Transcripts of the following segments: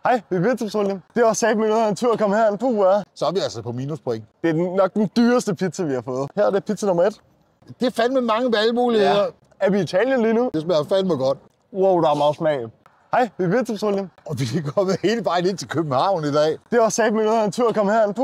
Hej, vi er Pizzapatruljen. Det var sat med noget af en tur at komme herind. Så er vi altså på minuspoint. Det er nok den dyreste pizza, vi har fået. Her er det pizza nummer 1. Det er fandme mange valgmuligheder. Ja. Er vi i Italien lige nu? Det smager fandme godt. Wow, der er meget smag. Hej, vi er Pizzapatruljen. Og vi er kommet hele vejen ind til København i dag. Det var sat med noget af en tur at komme herind.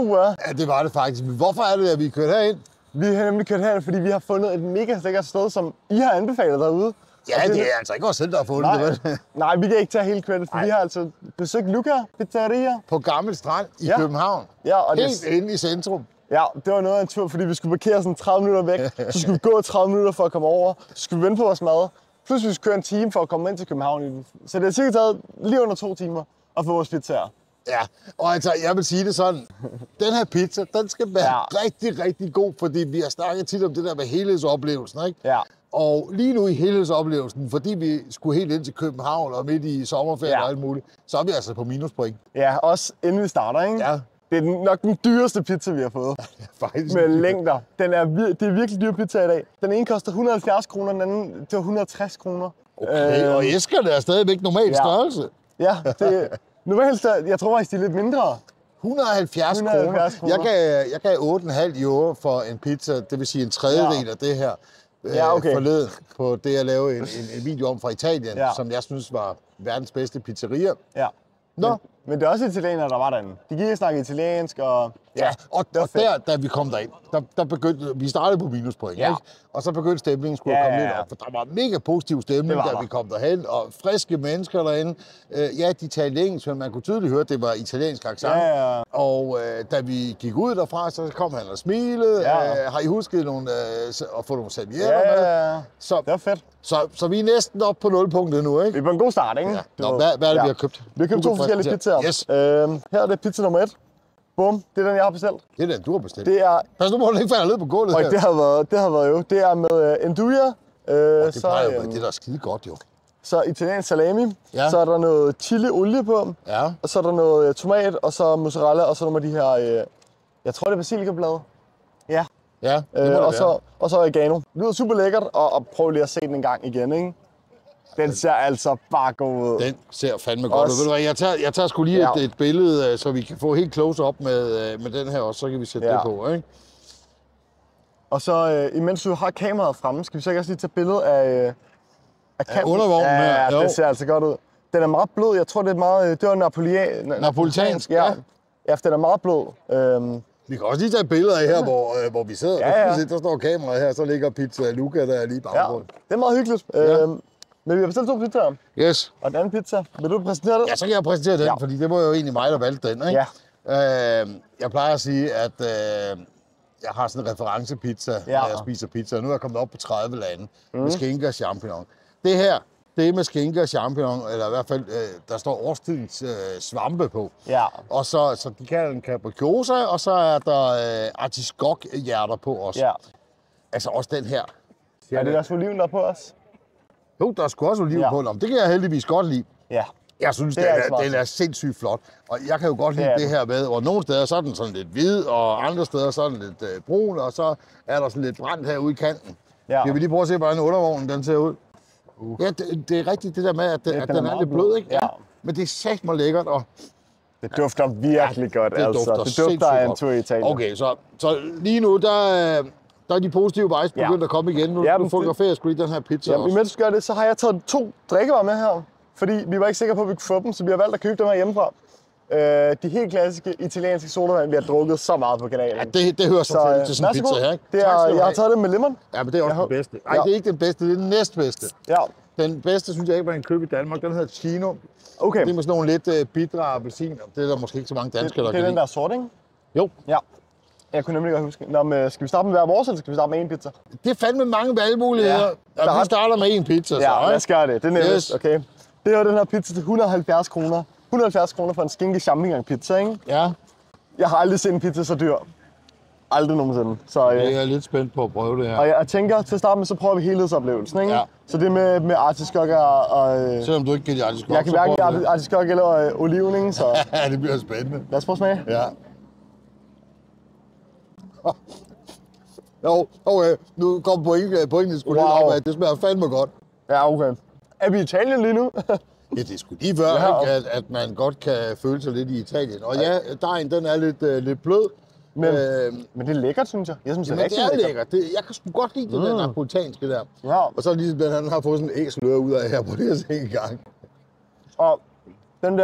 Ja, det var det faktisk. Men hvorfor er det, at vi er kørt herind? Vi har nemlig kørt herind, fordi vi har fundet et mega lækkert sted, som I har anbefalet derude. Ja, det er altså ikke os selv, der har fundet det. Nej, vi kan ikke tage hele credit, for vi har altså besøgt Luca Pizzeria. På Gammel Strand i København. Ja, og helt inde i centrum. Ja, det var noget af en tur, fordi vi skulle parkere sådan 30 minutter væk. Så skulle vi gå 30 minutter for at komme over. Så skulle vi vente på vores mad. Plus vi skulle køre en time for at komme ind til København. Så det har cirka taget lige under 2 timer at få vores pizza her. Ja, og altså, jeg vil sige det sådan. Den her pizza, den skal være rigtig, rigtig god, fordi vi har snakket tit om det der med helhedsoplevelsen, ikke? Ja. Og lige nu i helhedsoplevelsen, fordi vi skulle helt ind til København og midt i sommerferien og alt muligt, så er vi altså på minuspoint. Ja, også inden vi starter, ikke? Ja. Det er nok den dyreste pizza, vi har fået. Faktisk. Med længder. Det er virkelig dyr pizza i dag. Den ene koster 170 kroner, den anden det var 160 kroner. Okay, og æskerne er stadigvæk normal størrelse. Ja, det normalt, jeg tror faktisk, de er lidt mindre. 170 kroner. Jeg gav 8,5 euro for en pizza, det vil sige en tredjedel af det her. Forleden på det, jeg lavede en video om fra Italien, som jeg synes var verdens bedste pizzeria. Ja. Men det er også italienere, der var derinde. De gik og snakkede italiensk, og og der, da vi kom derind, der begyndte, vi startede på minuspoint, ikke? Og så begyndte stemningen skulle komme lidt op, for der var mega positiv stemning, da vi kom derhen, og friske mennesker derinde. De talte engelsk, men man kunne tydeligt høre, at det var italiensk accent. Og da vi gik ud derfra, så kom han og smilede. Har I husket at få nogle servietter med? Så, det var fedt. Så vi er næsten oppe på nulpunktet nu, ikke? Vi er på en god start, ikke? Ja. Nå, hvad er det, vi har købt? Vi har købt 2 forskellige pizzaer. Yes. Her er det pizza nummer 1. Bum, det er den, jeg har bestilt. Det er den, du har bestilt. Det er... Pas nu på, den ikke falder ned på gulvet her. Det har været jo. Det er med Nduja. Det plejer jo det der er skide godt, jo. Så italiensk salami. Så er der noget chili olie på. Ja. Og så er der noget tomat, og så mozzarella, og så nogle af de her... jeg tror, det er basilikablade. Ja. Ja, det må og så oregano. Det lyder super lækkert, og prøv lige at se den en gang igen, ikke? Den ser altså bare god ud. Den ser fandme godt ud. Ved du hvad, jeg tager sgu lige et billede, så vi kan få helt close op med den her, og så kan vi sætte det på, ikke? Og så, imens du har kameraet fremme, skal vi så ikke også lige tage billede af undervognen her. Ja, det ser altså godt ud. Den er meget blød. Jeg tror, det er meget... Det var napolitansk, ja. Ja, den er meget blød. Vi kan også lige tage billeder af her, hvor vi sidder. Der står kameraet her, så ligger Pizza Luca der lige i baggrunden. Det er meget hyggeligt. Men vi har bestilt 2 pizzaer. Yes. Og den anden pizza, vil du præsentere den? Ja, så kan jeg præsentere den, fordi det var jo egentlig mig, der valgte den, ikke? Ja. Jeg plejer at sige, at jeg har sådan en referencepizza, når jeg spiser pizza. Nu er jeg kommet op på 30 lande med skinke og champignon. Det her, det er med skinke og champignon, eller i hvert fald, der står årstidens svampe på. Ja. Og så de kalder den capricciosa, og så er der artiskokhjerter på også. Ja. Altså også den her. Er det også oliven der på os? Jo, der er sgu også oliven på. Det kan jeg heldigvis godt lide. Ja. Jeg synes, den er sindssygt flot. Og jeg kan jo godt lide det her med, og nogle steder så er den sådan lidt hvid, og andre steder så er den lidt brun, og så er der sådan lidt brændt herude i kanten. Ja. Skal vi lige prøve at se, hvordan undervognen den ser ud? Ja, det er rigtigt det der med, at den er lidt blød, ikke? Ja. Men det er sagt mig lækkert, og... Det dufter virkelig godt, altså. Det dufter af en tur i Italien. Okay, så lige nu, der er de positive vejs begyndt at komme igen. Nu fotograferer jeg sgu lige den her pizza også. Imens du gør det, så har jeg taget 2 drikkevarer med her. Fordi vi var ikke sikre på, at vi kunne få dem, så vi har valgt at købe dem her hjemmefra. De helt klassiske italienske sodavand, vi har drukket så meget på kanalen. Ja, det hører så til sådan en pizza her, ikke? Jeg har taget det med lemon. Ja, men det er også den bedste. Nej, det er ikke den bedste, det er den næstbedste. Ja. Den bedste, synes jeg ikke, man kan købe i Danmark. Den hedder Chino. Okay. Det er med sådan nogle lidt bitre appelsiner. Det er der måske ikke så mange danskere, der kan lide. Det er den der sort, ikke? Jo. Ja. Jeg kunne nemlig godt huske. Skal vi starte med hver vores, eller skal vi starte med en pizza? Det er fandme mange valgmuligheder. Ja. Vi starter med en pizza, så. Ja, lad os gøre det. Det er nemmest. Okay. Det er den her pizza til 170 kroner. 170 kroner for en skinke champignon pizza, ikke? Ja. Jeg har aldrig set en pizza så dyr. Aldrig nogensinde. Så, jeg er lidt spændt på at prøve det her. Og jeg tænker, til at starte med, så prøver vi helhedsoplevelsen, ikke? Ja. Så det med artiskokker og... Selvom du ikke kan lide artiskokker, jeg kan hverken lide artiskokker eller oliven, ikke? Så... Ja, det bliver spændende. Lad os prøve at smage. Ja. Jo, okay. Nu kom pointen sgu lidt op, at det smager fandme godt. Ja, okay. Er vi i Italien lige nu? Ja, det er sgu lige før, ikke, at man godt kan føle sig lidt i Italien. Og ja, dejen, den er lidt blød. Men det er lækkert, synes jeg. Jeg synes, det er lækkert. Jeg kan sgu godt lide det der napolitanske der. Ja. Og så ligesom den, han har fået sådan en æseløre ud af her på det her en gang. Og de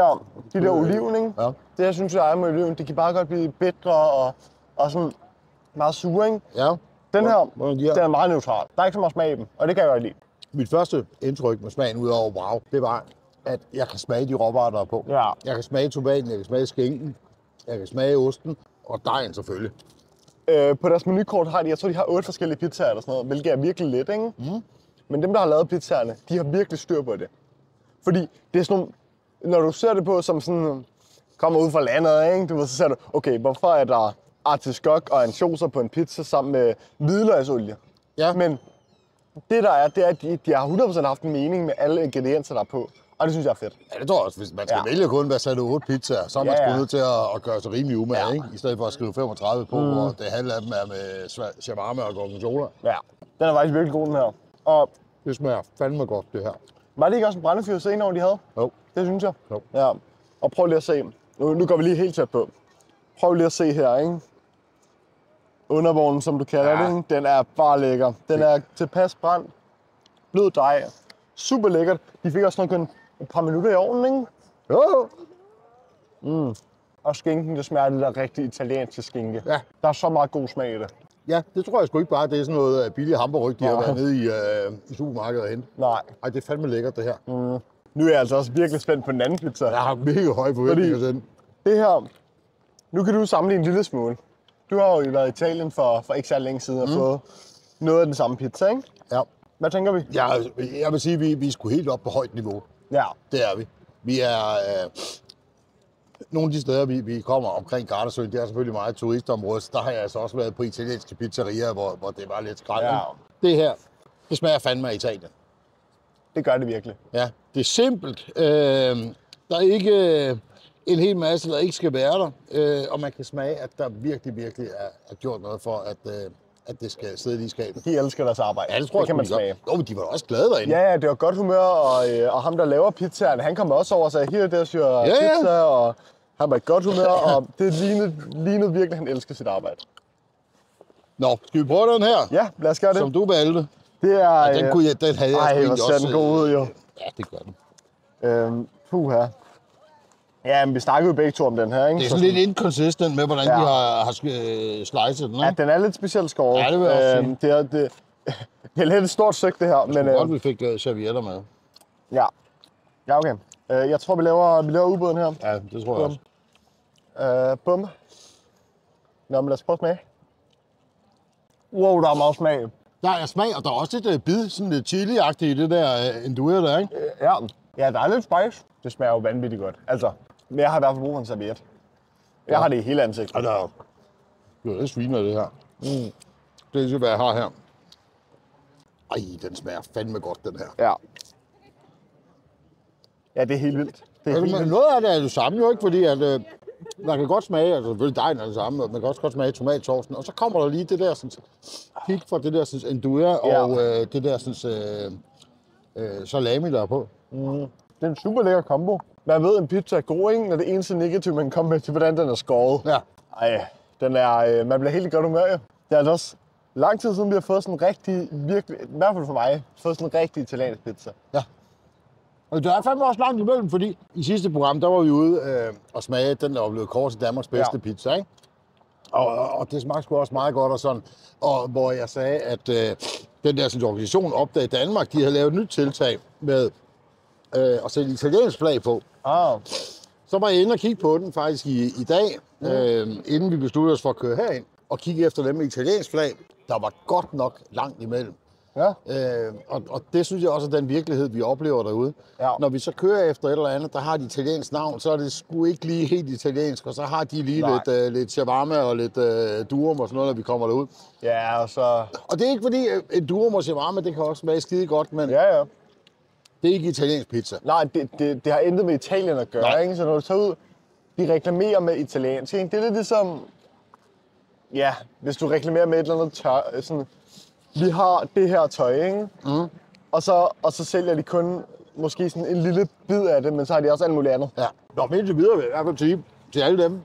der oliven, ikke? Ja. Det jeg synes jeg er med oliven, det kan bare godt blive bitre og sådan meget sure, ikke? Ja. Den her, den er meget neutral. Der er ikke så meget smag i dem, og det kan jeg godt lide. Mit første indtryk med smagen ud over wow, det var, at jeg kan smage de råvarer, der er på. Ja. Jeg kan smage tomaten, jeg kan smage skinken, jeg kan smage osten, og dejen selvfølgelig. På deres menukort har de, jeg tror, de har 8 forskellige pizzaer eller sådan noget, hvilket er virkelig let, ikke? Men dem, der har lavet pizzaerne, de har virkelig styr på det. Fordi det er sådan nogle, når du ser det på som sådan, kommer ud fra landet, ikke? Du ved, så ser du, okay, hvorfor er der artiskok og ansjoser på en pizza sammen med hvidløgsolie? Ja. Men det der er, det er, at de har 100% haft en mening med alle ingredienser, der er på. Og det synes jeg er fedt. Ja, det tror jeg også. Hvis man skal vælge kun, hvad sætter 8 pizzaer, så er man sgu nødt til at gøre sig rimelig umage, ikke? I stedet for at skrive 35 på, hvor det halve af dem er med shawarma og gorgonzola. Ja, den er faktisk virkelig god, den her. Og det smager fandme godt, det her. Var det ikke også en brændefyr senere, de havde? Jo. Det synes jeg. Jo. Ja. Og prøv lige at se. Nu går vi lige helt tæt på. Prøv lige at se her, ikke? Undervognen, som du kalder det, ikke? Den er bare lækker. Den er tilpas brændt. Blød dej. Super lækkert. De fik også kun et par minutter i ovnen, ikke? Jo. Og skinken, det smager det der rigtig italienske skinke. Ja. Der er så meget god smag i det. Ja, det tror jeg sgu ikke bare, det er sådan noget billig hamburgryg, de har været nede i supermarkedet og hente. Nej. Ej, det er fandme lækkert, det her. Nu er jeg altså også virkelig spændt på den anden pizza. Jeg har mega høje forventninger til den. Det her, nu kan du sammenligne en lille smule. Du har jo været i Italien for ikke så længe siden og fået noget af den samme pizza, ikke? Ja. Hvad tænker vi? Ja, jeg vil sige, at vi er sgu helt op på højt niveau. Ja. Det er vi. Vi er... nogle af de steder, vi kommer omkring Gardasøen, det er selvfølgelig meget turistområde, så der har jeg altså også været på italienske pizzerier, hvor det var lidt skrald. Ja. Det her, det smager fandme af Italien. Det gør det virkelig. Ja, det er simpelt. Der er ikke en hel masse, der ikke skal være der, og man kan smage, at der virkelig er gjort noget for, at det skal sidde i skabet. De elsker deres arbejde. Ja, det tror jeg, kan man smage. Jo, men de var også glade derinde. Ja, det var godt humør, og ham, der laver pizzaen, han kom også over og sagde, her der syr pizza, og han var i godt humør, og det lignede virkelig, at han elsker sit arbejde. Nå, skal vi prøve den her? Ja, lad os gøre det. Som du valgte. Det er... Ja, den havde jeg egentlig også... Ej, hvor ser den god ud, jo. Ja, det gør den. Puha. Ja, men vi snakkede jo begge to om den her, ikke? Det er sådan lidt inconsistent med, hvordan de har slicet den, ikke? Ja, den er lidt specielt skåret. Ja, det vil jeg også sige. Det er lidt et stort stykke, det her. Men godt, vi fik servietter med. Ja. Ja, okay. Jeg tror, vi laver ubåden her. Ja, det tror jeg også. Bum. Nå, men lad os prøve at smage. Wow, der er meget smag. Der er smag, og der er også lidt bid, sådan lidt chili-agtigt i det der endure der, ikke? Ja, der er lidt spice. Det smager jo vanvittigt godt. Altså, men jeg har i hvert fald brug for en serviet. Jeg har det i hele ansigtet. Det er lidt sviner, det her. Det er hvad jeg har her. Ej, den smager fandme godt, den her. Ja. Ja, det er helt vildt. Noget af det er det samme jo ikke, fordi at, man kan godt smage, altså selvfølgelig dejen er det samme, og man kan også godt smage tomatsaucen, og så kommer der lige det der sådan, hik fra det der sådan, endure og det der sådan, salami, der er på. Det er en super lækker kombo. Man ved, en pizza er god, ikke? Når det eneste negative, man kan komme med til, hvordan den er skåret. Ja. Ej, den er, man bliver helt godt humør, jo. Det er altså også lang tid siden, vi har fået sådan en rigtig, virkelig, i hvert fald for mig, fået sådan en rigtig italiensk pizza. Ja. Og der er fandme også langt imellem, fordi i sidste program, der var vi ude og smage den, der var blevet kåret til Danmarks bedste pizza, ikke? Og det smagte sgu også meget godt og sådan. Og hvor jeg sagde, at den der sådan, organisation Opdag i Danmark, de havde lavet et nyt tiltag med at sætte italiensk flag på. Så var jeg inde og kigge på den faktisk i dag, inden vi besluttede os for at køre herind, og kigge efter dem med italiensk flag. Der var godt nok langt imellem. Ja. Og det synes jeg også er den virkelighed, vi oplever derude. Ja. Når vi så kører efter et eller andet, der har et italiensk navn, så er det sgu ikke lige helt italiensk, og så har de lige lidt shawarma og lidt durum og sådan noget, når vi kommer derud. Ja, og så... Og det er ikke fordi, durum og shawarma, det kan også smage skide godt, men det er ikke italiensk pizza. Nej, det har intet med Italien at gøre, ikke? Så når du tager ud, de reklamerer med italiensk, ikke? Det er lidt ligesom... Ja, hvis du reklamerer med et eller andet sådan... Vi har det her tøj, ikke? Og så sælger de kun måske sådan en lille bid af det, men så har de også alt muligt andet. Ja. Nå, men indtil videre vil jeg i hvert fald sige til alle dem,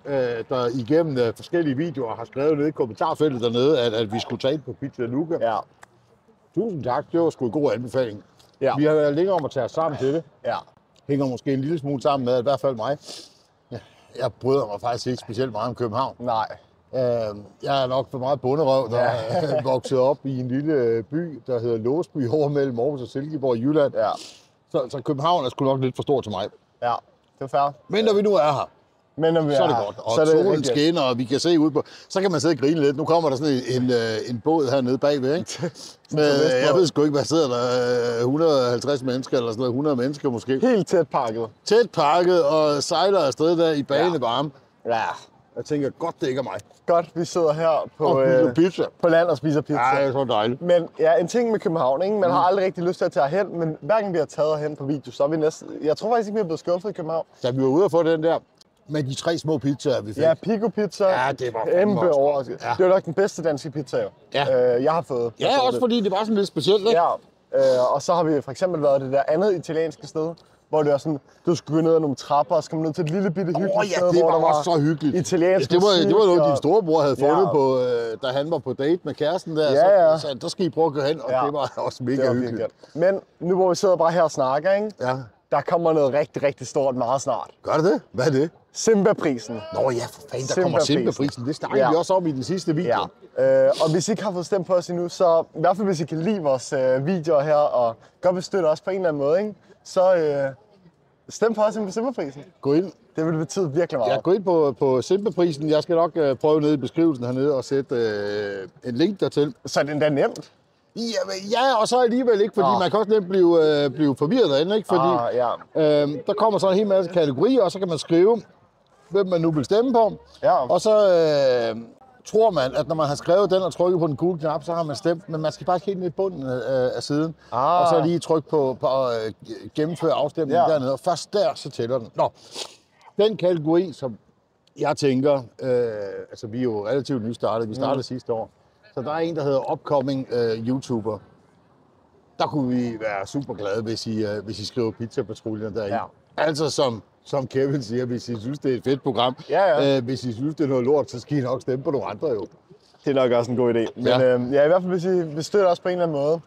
der igennem forskellige videoer har skrevet nede i kommentarfeltet dernede, at vi skulle tage ind på Pizza Luca. Ja. Tusind tak, det var sgu en god anbefaling. Ja. Vi har været længere om at tage os sammen til det. Ja. Hænger måske en lille smule sammen med, i hvert fald mig. Jeg bryder mig faktisk ikke specielt meget om København. Nej. Jeg er nok for meget bunderøv, der er vokset op i en lille by, der hedder Låsby, over mellem Aarhus og Silkeborg i Jylland. Ja. Så København er sgu nok lidt for stor til mig. Ja, det er fair. Men når vi nu er her, Men når vi så er det her, godt. Og så er det solen rigtig. skinner, og vi kan se ud på... Så kan man sidde og grine lidt. Nu kommer der sådan en båd hernede bagved, ikke? Men jeg ved sgu ikke, hvad sidder der? 150 mennesker eller sådan noget, 100 mennesker måske. Helt tæt pakket. Tæt pakket og sejler afsted der i banevarme. Ja. Jeg tænker, godt det ikke er mig. Godt, vi sidder her på, Og spiser pizza. på land og spiser pizza. Ja, det er så dejligt. Men ja, en ting med København, ikke? Man har aldrig rigtig lyst til at tage hen, men hver gang vi har taget hen på video, så er vi næsten... Jeg tror faktisk ikke, vi er blevet skuffet i København. Da vi var ude og få den der med de 3 små pizzaer, vi fik. Ja, Pico Pizza. Ja, det var fandme kæmpe også. overraskelse. Ja. Det var nok den bedste danske pizza, jo. Ja. Jeg har fået. Ja, også fordi det var sådan lidt specielt, ikke? Ja, og så har vi for eksempel været det der andet italienske sted, hvor det var sådan, du skulle gå ned ad nogle trapper og så komme ned til et lille bitte hyggeligt sted, det hvor var der også så hyggeligt. italiensk det var noget, din og- storebror havde fundet Ja. på, da han var på date med kæresten der. Ja, ja. Så der skal I prøve at gå hen, og Ja. det var også Det mega var hyggeligt. virkelig. Men nu hvor vi sidder bare her og snakker, ikke? Ja. Der kommer noget rigtig, rigtig stort meget snart. Gør det det? Hvad er det? Simba-prisen. Nå ja, for fanden, der kommer Simba-prisen. Simba-prisen. Det snakkede Ja. vi også om i den sidste video. Ja. Og hvis I ikke har fået stemt på os endnu, så i hvert fald hvis I kan lide vores videoer her, og godt vil støtte os på en eller anden måde, ikke? Så stem på os på Simba-prisen. Gå ind. Det vil betyde virkelig meget. Ja, gå ind på Simba-prisen. Jeg skal nok prøve nede i beskrivelsen hernede og sætte en link dertil. Så er det endda nemt. Ja, og så alligevel ikke, fordi man kan også nemt blive forvirret derinde, ikke? Fordi ja. der kommer så en hel masse kategorier, og så kan man skrive, hvem man nu vil stemme på. Ja. Og så tror man, at når man har skrevet den og trykket på den gule knap, så har man stemt, men man skal bare helt ned i bunden af siden. Og så lige trykke på gennemføre afstemningen dernede, og først der, så tæller den. Nå, den kategori, som jeg tænker, altså vi er jo relativt nystartet, vi startede sidste år, så der er en, der hedder Upcoming YouTuber. Der kunne vi være super glade, hvis I skriver Pizza-patruljen derinde. Ja. Altså som Kevin siger, hvis I synes, det er et fedt program. Ja. Hvis I synes, det er noget lort, så skal I nok stemme på nogle andre jo. Det er nok også en god idé. Men Ja. i hvert fald hvis I vil støtte os på en eller anden måde.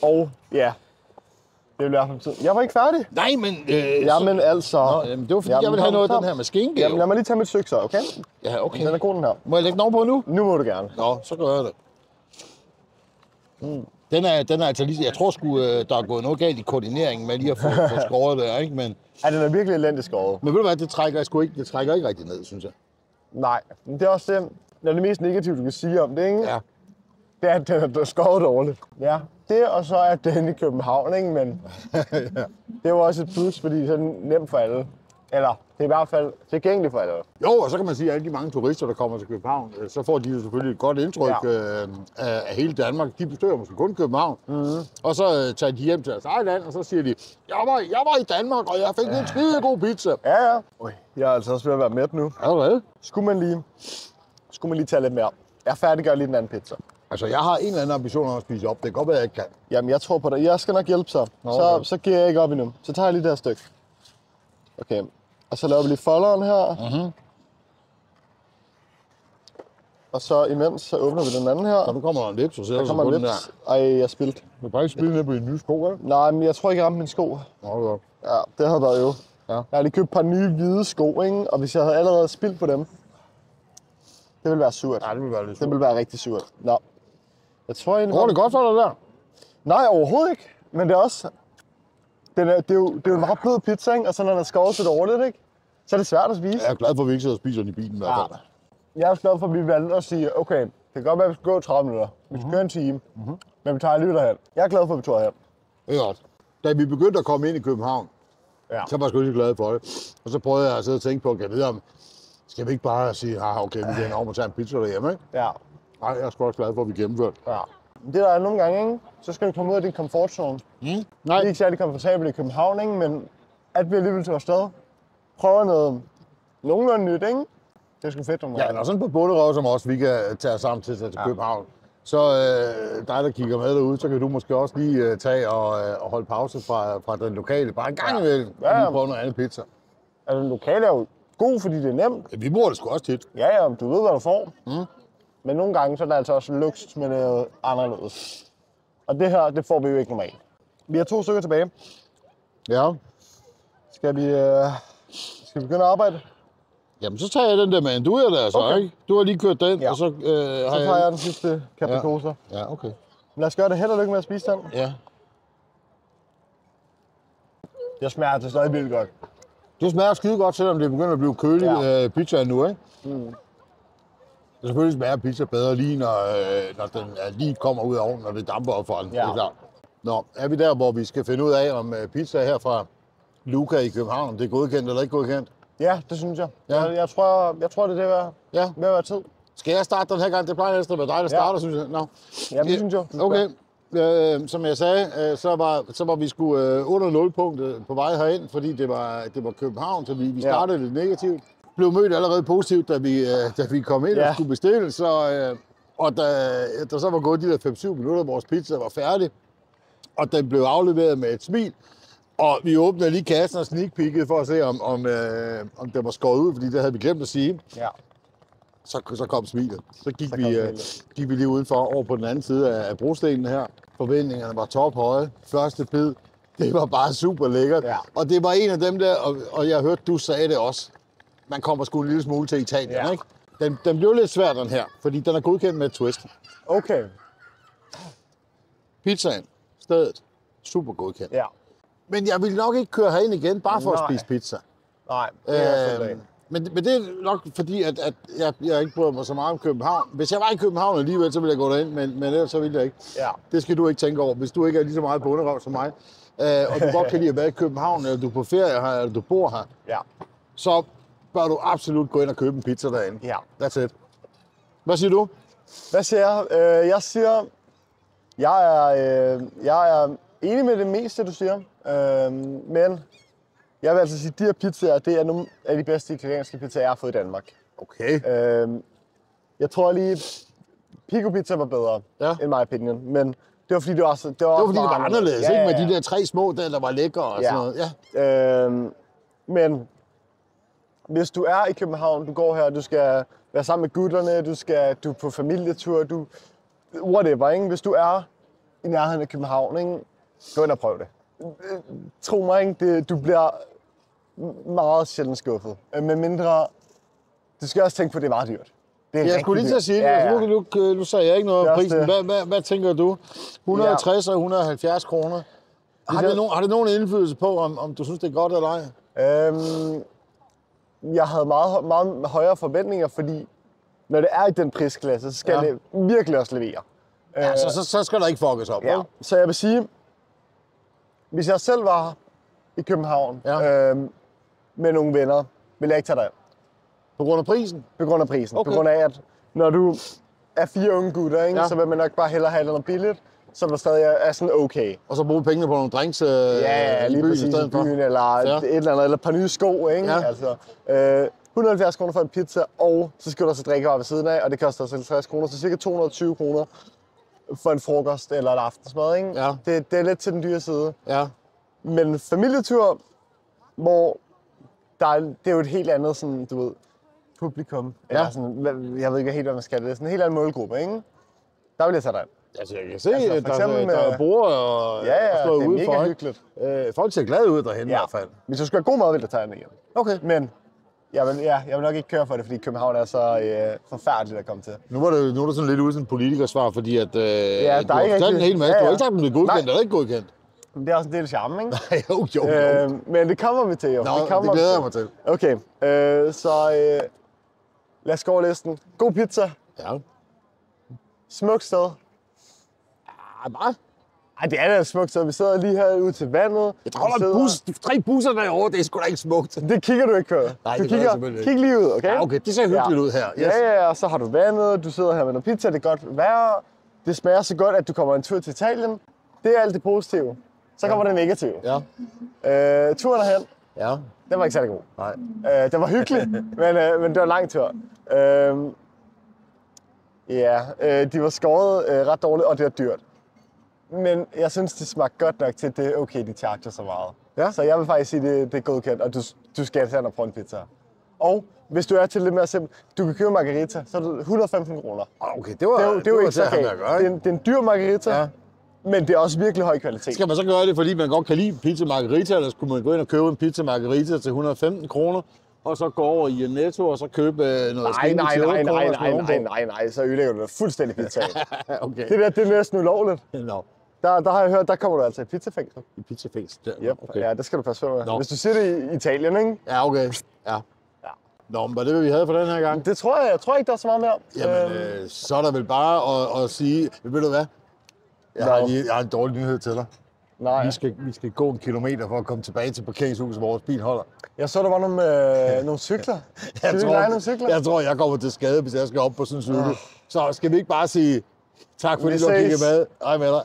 Og ja, det vil i hvert fald betyde. Jeg var ikke færdig. Nej, men... Jamen altså. Nå, jamen, det var fordi, jeg ville have noget af den her med skinke. Jamen lad mig lige tage mit stykke så, okay? Ja, okay. Den er god den her. Må jeg lægge den ovenpå nu? Nu må du gerne. Nå, så gør jeg det. Den er altså lige... Jeg tror sgu, der er gået noget galt i koordineringen med lige at få skåret der, ikke? Men Ja, den er virkelig elendigt skåret. ved du hvad, det trækker ikke rigtig ned, synes jeg. Nej, men det er også det mest negative, du kan sige om det, ikke? Ja. Det er, at den er skåret dårligt. Ja, det og så er den i København, ikke? Men det er jo også et plus, fordi det er nemt for alle. Eller det er i hvert fald tilgængeligt for alle. Jo, og så kan man sige, at alle de mange turister, der kommer til København, så får de jo selvfølgelig et godt indtryk af hele Danmark. De besøger måske kun København. Mm-hmm. Og så tager de hjem til deres eget land, og så siger de, jeg var i Danmark, og jeg fik en skide god pizza. Ja. Ui, jeg er altså også ved at være mæt nu. Er du det? Skulle man lige tage lidt mere. Jeg færdiggør lige den anden pizza. Altså, jeg har en eller anden ambition om at spise op. Det kan godt være, jeg ikke kan. Jamen, jeg tror på dig. Jeg skal nok hjælpe så. Okay. Så giver jeg ikke op endnu. Så tager jeg lige det her stykke. Okay. Og så laver vi lige folderen her. Mm-hmm. Og så imens, så åbner vi den anden her. Så nu kommer der en lips, og så Der kommer en lips. Ej, jeg spildte. Du kan bare ikke spille ned på dine nye sko, ikke? Nej, men jeg tror ikke, jeg ramte mine sko. Nå, Ja, det havde været jo. Ja. Jeg har lige købt et par nye hvide sko, ikke? Og hvis jeg havde allerede spildt på dem, det ville være surt. Nej, det vil være lidt Det ville være rigtig surt. Nå. Jeg tror egentlig... Går det godt for dig der? Nej, overhovedet ikke. Men det er også... Det er jo en meget blød pizza, ikke? Og så når den er skåret så dårligt, ikke? Så er det svært at spise. Jeg er glad for, at vi ikke sidder og spiser den i bilen i hvert fald. Jeg er også glad for, at vi valgte at sige, okay, det kan godt være, at vi skal gå 30 minutter. Vi skal køre en time. Men vi tager alligevel derhen. Jeg er glad for, at vi tog herhen. Det er godt. Da vi begyndte at komme ind i København, så var jeg sgu ikke glad for det. Og så prøvede jeg at sidde og tænke på, at jeg ved om, skal vi ikke bare sige, okay, vi kan om at tage en pizza derhjemme, ikke? Ja. Nej, jeg er sgu også glad for, at vi gennemførte. Ja. Det der er nogle gange, ikke? Så skal du komme ud af din komfortzone. Nej. Vi er ikke særlig komfortabelt i København, ikke? Men at vi alligevel tager afsted, prøver noget nogenlunde nyt, ikke? Det er sgu fedt om Ja, når sådan på bunderøv som os, vi kan tage os sammen til København, Så dig, der kigger med derude, så kan du måske også lige tage og holde pause fra den lokale. Bare en gang imellem, og lige prøve noget andet pizza. Altså, den lokale er jo god, fordi det er nemt. Ja, vi bruger det sgu også tit. Ja, du ved, hvad du får. Men nogle gange så er der altså også luksus med noget anderledes. Og det her, det får vi jo ikke normalt. Vi har 2 stykker tilbage. Ja. Skal vi begynde at arbejde? Jamen, så tager jeg den der med andouille der, så, Okay. ikke? Du har lige kørt den, Ja. og så Så tager jeg den sidste capricciosa. Ja, okay. Lad os gøre det. Held og lykke med at spise den. Ja. Det smager altså stadig vildt godt. Det smager skide godt, selvom det begynder at blive kølig pizza nu, ikke? Det selvfølgelig smager pizza bedre lige, når den lige kommer ud af ovnen, når det damper op for den. Ja. Det er klart. Nå, er vi der, hvor vi skal finde ud af, om pizza her fra Luca i København, om det er godkendt eller ikke godkendt? Ja, det synes jeg. Ja. Jeg tror, det er ved at være tid. Skal jeg starte den her gang? Det plejer næsten at være dig, der starter, synes jeg. Nå. Ja, det synes jeg. Okay. Som jeg sagde, så var vi sgu under 0-punktet på vej herind, fordi det var København, så vi startede lidt negativt. Blev mødt allerede positivt, da vi kom ind og skulle bestille, og da så var gået de der 5-7 minutter, vores pizza var færdig, og den blev afleveret med et smil, og vi åbnede lige kassen og sneakpeakede for at se, om den var skåret ud, fordi det havde vi glemt at sige. Ja. Så kom smilet. Så gik vi lige udenfor over på den anden side af brostenen her. Forventningerne var tophøje. Første bid, det var bare super lækkert. Ja. Og det var en af dem der, og jeg hørte, du sagde det også. Man kommer sgu en lille smule til Italien, ikke? Den blev lidt svær, den her, fordi den er godkendt med et twist. Okay. Pizzaen, stedet, super godkendt. Ja. Men jeg vil nok ikke køre herind igen, bare for at spise pizza. Nej, det er men det er nok fordi, at jeg ikke bryder mig så meget om København. Hvis jeg var i København alligevel, så ville jeg gå derind, men ellers så ville jeg ikke. Ja. Det skal du ikke tænke over, hvis du ikke er lige så meget på underrøv som mig. Og du godt kan lide at være i København, eller du er på ferie her, eller du bor her. Ja. Så bør du absolut gå ind og købe en pizza derinde. Ja. That's it. Hvad siger du? Hvad siger jeg? Jeg siger, jeg er enig med det meste, du siger. Men jeg vil altså sige, at de her pizzaer, det er nogle af de bedste italienske pizzaer, jeg har fået i Danmark. Okay. Jeg tror lige, Pico Pizza var bedre, in my opinion. Men det var fordi, det var anderledes, ikke? Med de der 3 små der var lækre og sådan noget. Ja. Men hvis du er i København, du går her, du skal være sammen med gutterne, du er på familietur, whatever, ikke? Hvis du er i nærheden af København, ikke? Gå ind og prøv det. Tro mig, ikke? Du bliver meget sjældent skuffet. Med mindre, du skal også tænke på, at det er meget dyrt. Jeg skulle lige til at sige det, altså, nu sagde jeg ikke noget om prisen. Hvad tænker du? 160 og 170 kroner. Har det nogen indflydelse på, om du synes, det er godt eller ej? Jeg havde meget højere forventninger, fordi når det er i den prisklasse, så skal det virkelig også levere. Ja, så skal der ikke fuckes op. Ja. Så jeg vil sige, hvis jeg selv var i København med nogle venner, ville jeg ikke tage derind. På grund af prisen? På grund af prisen. Okay. På grund af, at når du er 4 unge gutter, ikke, så vil man nok bare hellere have noget billigt, så der stadig er sådan okay. Og så bruge pengene på nogle drinks lige byen, præcis i byen, eller et eller andet, eller et par nye sko, ikke? Ja. Altså, 170 kroner for en pizza, og så skal du også drikkevarer ved siden af, og det koster 50 kroner, så cirka 220 kroner for en frokost eller et aftensmad, ikke? Ja. Det er lidt til den dyre side. Ja. Men familietur, hvor det er jo et helt andet, sådan, du ved, publikum. Eller sådan, jeg ved ikke helt, hvad man skal. Det er sådan en helt anden målgruppe, ikke? Der vil jeg tage dig. Altså, jeg kan se, at der er bord og slået ud for. Ja, det er mega hyggeligt. Folk ser glade ud derhen i hvert fald. Hvis du skal have god mad, vil jeg tage den igen. Okay. Men jeg vil nok ikke køre for det, fordi København er så forfærdeligt at komme til. Nu er du sådan lidt ude som politikersvar, fordi at, der du har fortalt en hel masse. Du har ikke sagt, om det er godkendt eller ikke godkendt. Det er også en del charme, ikke? Nej, jo. Men det kommer vi til, jo. Nå, det glæder jeg mig til. Okay, lad os gå over listen. God pizza. Ja. Smukt sted. Hvad? Ej, det er da et smukt sted. Vi sidder lige herude til vandet. Jeg tror, 3 busser derovre, det er sgu da ikke smukt. Det kigger du ikke på. Nej, det kig lige ud, okay? Ja, okay, det ser hyggeligt ud her. Yes. Ja, og så har du vandet, du sidder her med noget pizza, det er godt vejr. Det smager så godt, at du kommer en tur til Italien. Det er alt det positive. Så kommer det negative. Ja. Turen derhen, Ja. den var ikke særlig god. Nej. Den var hyggelig, men det var en lang tur. Ja, de var skåret ret dårligt, og det er dyrt. Men jeg synes, de smagte godt nok til, det er okay, de charger så meget. Ja. Så jeg vil faktisk sige, det er godkendt, og du skal tage og prøve en pizza. Og hvis du er til lidt mere simpelt, du kan købe margarita, så er det 115 kroner. Okay, det var ikke så galt. Det er en dyr margarita, ja. Men det er også virkelig høj kvalitet. Skal man så gøre det, fordi man godt kan lide pizza margarita, eller skulle man gå ind og købe en pizza margarita til 115 kroner, og så gå over i Netto og så købe noget Nej, så ødelægger du det fuldstændig pizzaen. Okay. Det er næsten ulovligt. No. Der har jeg hørt, der kommer du altså i pizzafængsel. I pizzafængsel? Yep. Okay. Ja, det skal du passe på med. Hvis du siger det i Italien, ikke? Ja, okay. Ja. Nå, men var det, hvad vi havde for den her gang? Det tror jeg. Jeg tror ikke, der er så meget mere. Jamen, så er der vel bare at sige, ved du hvad? Jeg har en dårlig nyhed til dig. Nej. Vi skal gå en kilometer for at komme tilbage til parkeringshuset, hvor vores bil holder. Jeg så, der var nogle cykler. Jeg tror, jeg kommer til skade, hvis jeg skal op på sådan en cykel. Så skal vi ikke bare sige tak, fordi du har kigget med. Hej med dig.